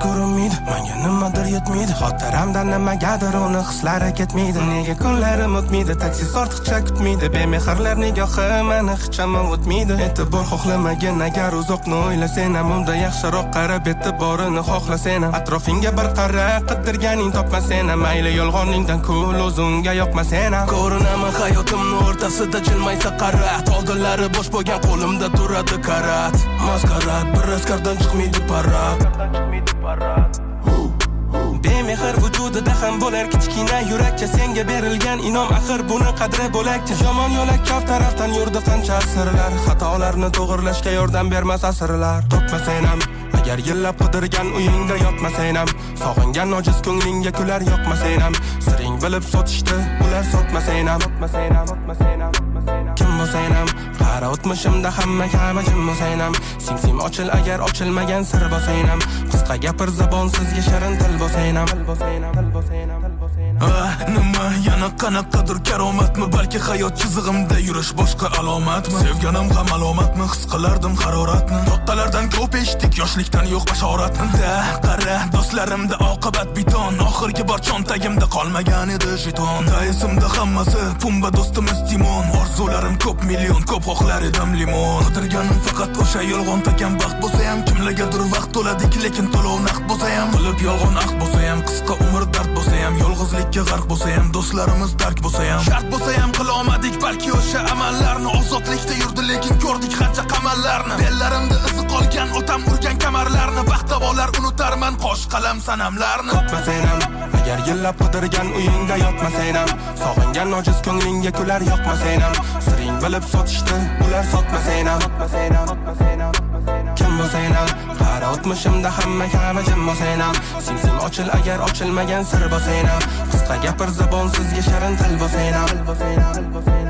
ko'rinmaydi, menga nimadir yetmaydi. Xotiramdan nimagadir uni hislari ketmaydi. Nega kunlarim o'tmaydi, taksi ortiqcha kutmaydi. Bemehrlar nigohi meni hech ham o'tmaydi. E'tibor xohlamagan agar uzoqni o'ylasang ham unda yaxshiroq qarab e'tiborini xohlasang ham. Atrofingga bir qara, qidirganing topmasang ham. Mayli yolg'oningdan kul o'zingga yoqmasang ham. Ko'rinaman hayotimning o'rtasida jilmaysa qarat. Oldinlari bosh bo'lgan qo'limda turadi karat. Maskarat, bir askardan chiqmaydi parad. Bemehr vujudida ham bo'lar kichkina yurakcha. Senga berilgan inom axir buni qadri bo'lakcha. Yomon yo'lak ko'p tarafdan yurdi qancha asrlar. Xatolarni to'g'rilashga yordam bermas asrlar. Topmasang ham agar yillab qidirgan uyingda yotmasang ham, sog'ingan ojiz ko'nglingga kular yoqmasang ham, siring bilib sotishdi ular sotmasang ham. Kim bo'lsang ham qara o'tmishimda hamma kabi jim bo'lsang ham, singsim ochil agar ochilmagan sir bo'lsang ham, qisqa gapir zabonsizga shirin til bo'lsang ham. Nima yana qanaqadir karomatmi, balki hayot chizig'imda yurish boshqa alomatmi? Sevganim ham alomatmi, his qilardim haroratni. To'ttalardan ko'p eshitdik, yoshlikdan yo'q bashoratni. Qara do'stlarimda oqibat biton, oxirgi bor cho'ntagimda qolmagan edi jeton. Esimda hammasi pumba do'stimiz Timon. Orzularim ko'p million, ko'p xohlar edim limon. Qidirganim faqat o'sha yolg'on takan baxt bo'lsa ham, kimlargadir vaqt to'ladik lekin to'lov naqd bo'lsa ham, qilib yolg'on aqd bo'lsa ham, qisqa umr dard bo'lsa ham, yolg'izlikka g'arq bo'lsa ham, do'stlarimiz dark bo'lsa ham, shart bo'lsa ham qilolmadik balki o'sha amallarni. Ozodlikda yurdi lekin ko'rdik qancha qamallarni. Bellarimda izi qolgan otam urgan kamarlarni. Baxtavolar unutarman qo'sh qalam sanamlarni. Topmasang ham agar yillab qidirgan uyingda yotmasang ham, sog'ingan ojiz ko'nglingga kular yoqmasang ham, siring bilib sotishdi ular sotmasang ham. Kim bo'lsang ham qara o'tmishimda hamma kabi jim bo'lsang ham, singsim ochil agar ochilmagan sir bo'lsang ham, qisqa gapir zabonsizga shirin til bo'lsang ham.